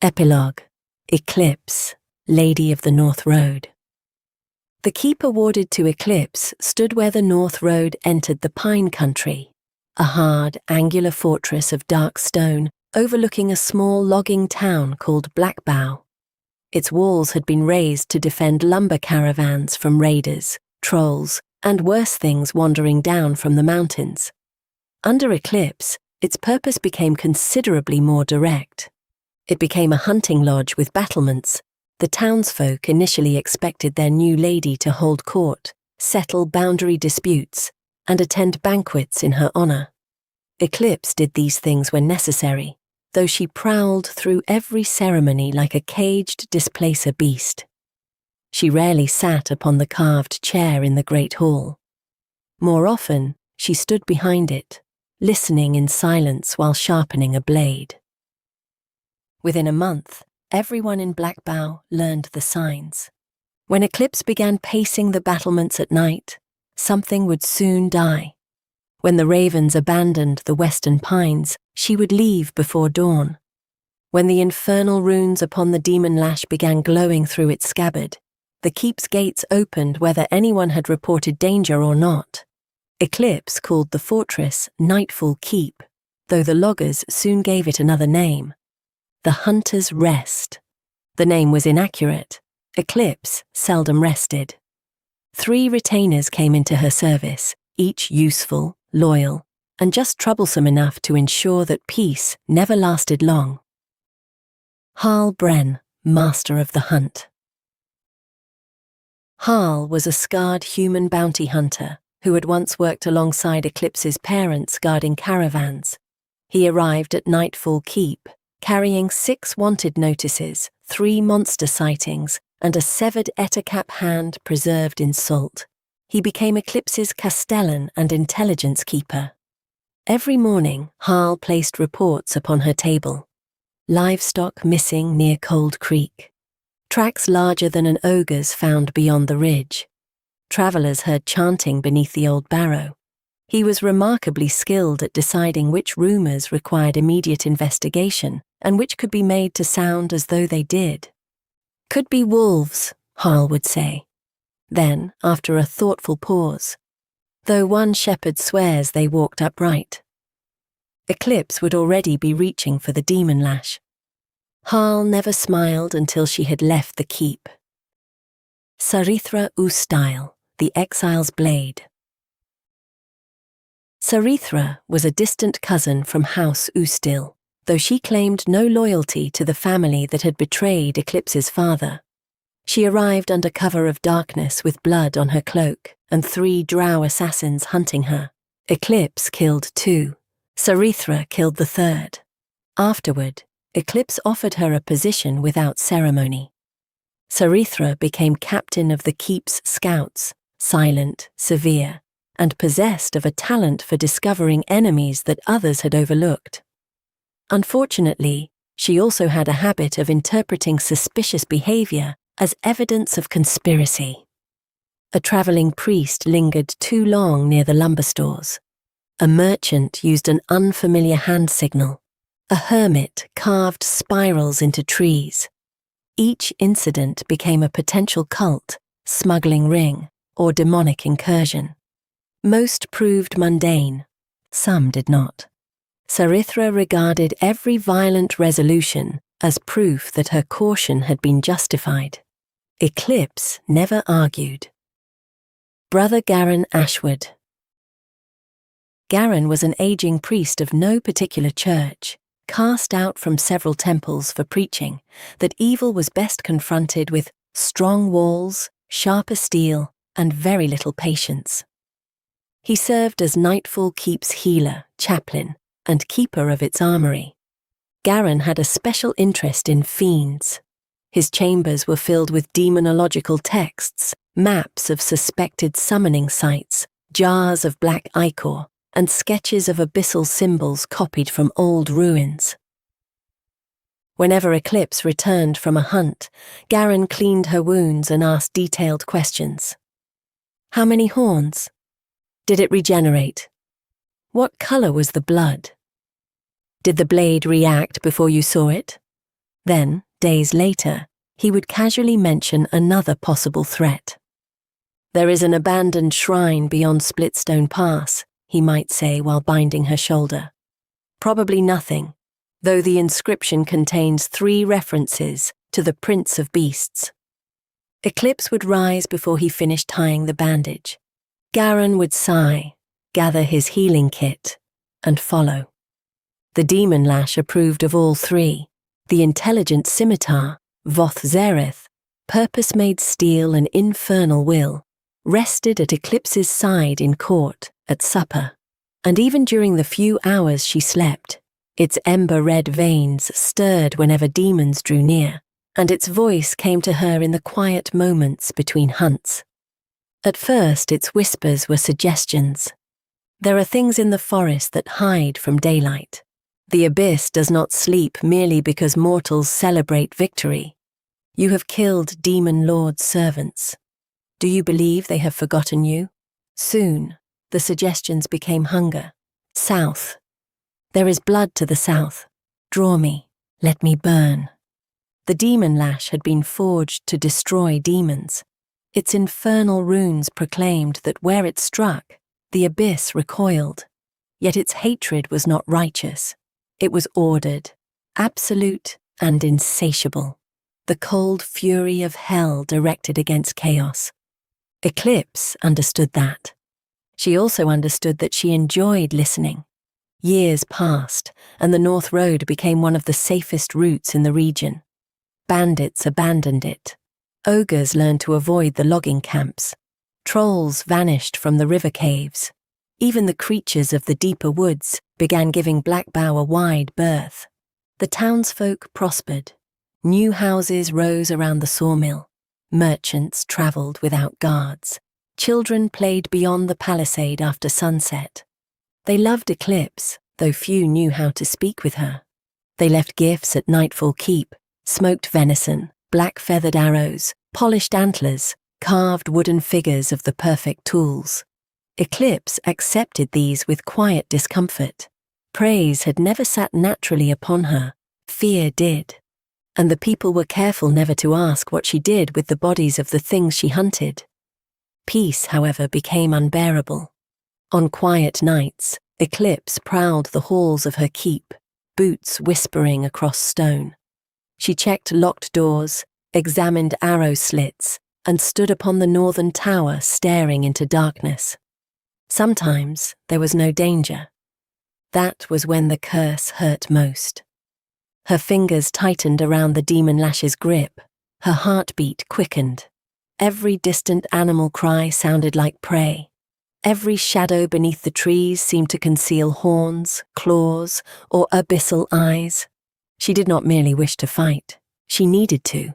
Epilogue. Eclipse, Lady of the North Road. The keep awarded to Eclipse stood where the North Road entered the Pine Country, a hard, angular fortress of dark stone overlooking a small logging town called Blackbough. Its walls had been raised to defend lumber caravans from raiders, trolls, and worse things wandering down from the mountains. Under Eclipse, its purpose became considerably more direct. It became a hunting lodge with battlements. The townsfolk initially expected their new lady to hold court, settle boundary disputes, and attend banquets in her honor. Eclipse did these things when necessary, though she prowled through every ceremony like a caged displacer beast. She rarely sat upon the carved chair in the great hall. More often, she stood behind it, listening in silence while sharpening a blade. Within a month, everyone in Blackbough learned the signs. When Eclipse began pacing the battlements at night, something would soon die. When the ravens abandoned the western pines, she would leave before dawn. When the infernal runes upon the demon lash began glowing through its scabbard, the keep's gates opened whether anyone had reported danger or not. Eclipse called the fortress Nightfall Keep, though the loggers soon gave it another name. The Hunter's Rest. The name was inaccurate. Eclipse seldom rested. 3 retainers came into her service, each useful, loyal, and just troublesome enough to ensure that peace never lasted long. Harl Bren, Master of the Hunt. Harl was a scarred human bounty hunter who had once worked alongside Eclipse's parents guarding caravans. He arrived at Nightfall Keep, carrying 6 wanted notices, 3 monster sightings, and a severed Ettercap hand preserved in salt. He became Eclipse's castellan and intelligence keeper. Every morning, Harl placed reports upon her table. Livestock missing near Cold Creek. Tracks larger than an ogre's found beyond the ridge. Travellers heard chanting beneath the old barrow. He was remarkably skilled at deciding which rumours required immediate investigation and which could be made to sound as though they did. Could be wolves, Harl would say. Then, after a thoughtful pause, though one shepherd swears they walked upright. Eclipse would already be reaching for the demon lash. Harl never smiled until she had left the keep. Sarithra Ustail, the Exile's Blade. Sarithra was a distant cousin from House Ustil, though she claimed no loyalty to the family that had betrayed Eclipse's father. She arrived under cover of darkness with blood on her cloak and 3 drow assassins hunting her. Eclipse killed 2. Sarithra killed the 3rd. Afterward, Eclipse offered her a position without ceremony. Sarithra became captain of the keep's scouts, silent, severe, and possessed of a talent for discovering enemies that others had overlooked. Unfortunately, she also had a habit of interpreting suspicious behavior as evidence of conspiracy. A traveling priest lingered too long near the lumber stores. A merchant used an unfamiliar hand signal. A hermit carved spirals into trees. Each incident became a potential cult, smuggling ring, or demonic incursion. Most proved mundane, some did not. Sarithra regarded every violent resolution as proof that her caution had been justified. Eclipse never argued. Brother Garin Ashwood. Garin was an aging priest of no particular church, cast out from several temples for preaching that evil was best confronted with strong walls, sharper steel, and very little patience. He served as Nightfall Keep's healer, chaplain, and keeper of its armory. Garin had a special interest in fiends. His chambers were filled with demonological texts, maps of suspected summoning sites, jars of black ichor, and sketches of abyssal symbols copied from old ruins. Whenever Eclipse returned from a hunt, Garin cleaned her wounds and asked detailed questions. How many horns? Did it regenerate? What color was the blood? Did the blade react before you saw it? Then, days later, he would casually mention another possible threat. "There is an abandoned shrine beyond Splitstone Pass," he might say while binding her shoulder. "Probably nothing, though the inscription contains 3 references to the Prince of Beasts." Eclipse would rise before he finished tying the bandage. Garan would sigh, gather his healing kit, and follow. The demon lash approved of all 3. The intelligent scimitar, Voth Zereth, purpose-made steel and infernal will, rested at Eclipse's side in court, at supper, and even during the few hours she slept, its ember-red veins stirred whenever demons drew near, and its voice came to her in the quiet moments between hunts. At first, its whispers were suggestions. There are things in the forest that hide from daylight. The abyss does not sleep merely because mortals celebrate victory. You have killed demon lord's servants. Do you believe they have forgotten you? Soon, the suggestions became hunger. South. There is blood to the south. Draw me. Let me burn. The demon lash had been forged to destroy demons. Its infernal runes proclaimed that where it struck, the abyss recoiled. Yet its hatred was not righteous. It was ordered, absolute and insatiable. The cold fury of hell directed against chaos. Eclipse understood that. She also understood that she enjoyed listening. Years passed, and the North Road became one of the safest routes in the region. Bandits abandoned it. Ogres learned to avoid the logging camps. Trolls vanished from the river caves. Even the creatures of the deeper woods began giving Blackbough a wide berth. The townsfolk prospered. New houses rose around the sawmill. Merchants travelled without guards. Children played beyond the palisade after sunset. They loved Eclipse, though few knew how to speak with her. They left gifts at Nightfall Keep, smoked venison, black-feathered arrows, polished antlers, carved wooden figures of the perfect tools. Eclipse accepted these with quiet discomfort. Praise had never sat naturally upon her, fear did. And the people were careful never to ask what she did with the bodies of the things she hunted. Peace, however, became unbearable. On quiet nights, Eclipse prowled the halls of her keep, boots whispering across stone. She checked locked doors, examined arrow slits, and stood upon the northern tower staring into darkness. Sometimes there was no danger. That was when the curse hurt most. Her fingers tightened around the demon lash's grip. Her heartbeat quickened. Every distant animal cry sounded like prey. Every shadow beneath the trees seemed to conceal horns, claws, or abyssal eyes. She did not merely wish to fight. She needed to.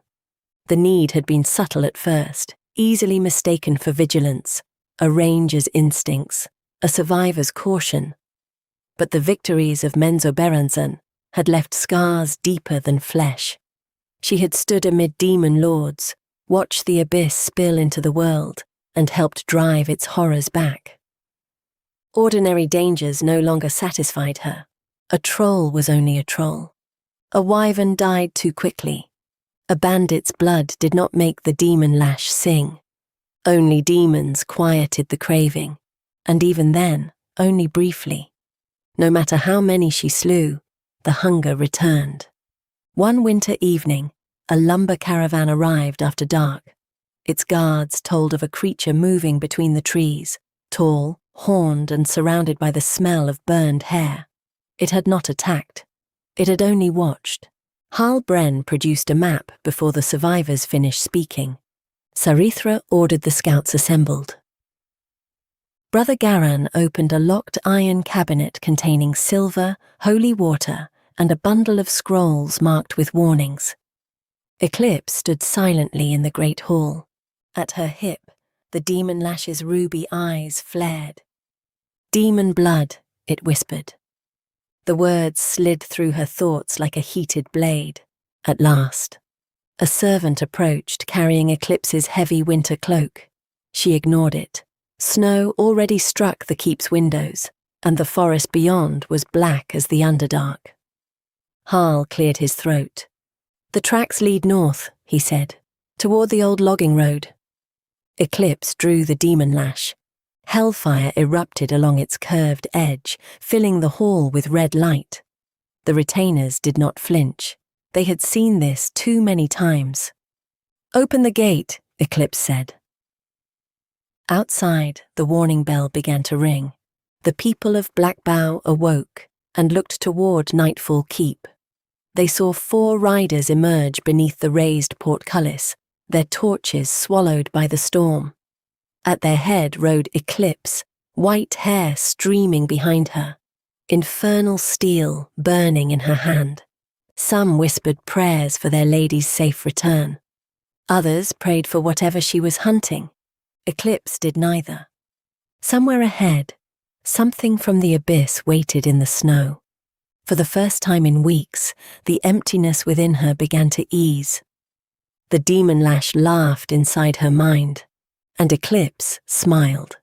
The need had been subtle at first, easily mistaken for vigilance, a ranger's instincts, a survivor's caution. But the victories of Menzoberranzan had left scars deeper than flesh. She had stood amid demon lords, watched the abyss spill into the world, and helped drive its horrors back. Ordinary dangers no longer satisfied her. A troll was only a troll. A wyvern died too quickly. A bandit's blood did not make the demon lash sing. Only demons quieted the craving, and even then, only briefly. No matter how many she slew, the hunger returned. One winter evening, a lumber caravan arrived after dark. Its guards told of a creature moving between the trees, tall, horned, and surrounded by the smell of burned hair. It had not attacked. It had only watched. Harl Bren produced a map before the survivors finished speaking. Sarithra ordered the scouts assembled. Brother Garan opened a locked iron cabinet containing silver, holy water, and a bundle of scrolls marked with warnings. Eclipse stood silently in the great hall. At her hip, the demon lash's ruby eyes flared. "Demon blood," it whispered. The words slid through her thoughts like a heated blade. At last, a servant approached carrying Eclipse's heavy winter cloak. She ignored it. Snow already struck the keep's windows, and the forest beyond was black as the Underdark. Harl cleared his throat. The tracks lead north, he said, toward the old logging road. Eclipse drew the demon lash. Hellfire erupted along its curved edge, filling the hall with red light. The retainers did not flinch. They had seen this too many times. "Open the gate," Eclipse said. Outside, the warning bell began to ring. The people of Blackbow awoke and looked toward Nightfall Keep. They saw 4 riders emerge beneath the raised portcullis, their torches swallowed by the storm. At their head rode Eclipse, white hair streaming behind her, infernal steel burning in her hand. Some whispered prayers for their lady's safe return. Others prayed for whatever she was hunting. Eclipse did neither. Somewhere ahead, something from the abyss waited in the snow. For the first time in weeks, the emptiness within her began to ease. The demon lash laughed inside her mind, and Eclipse smiled.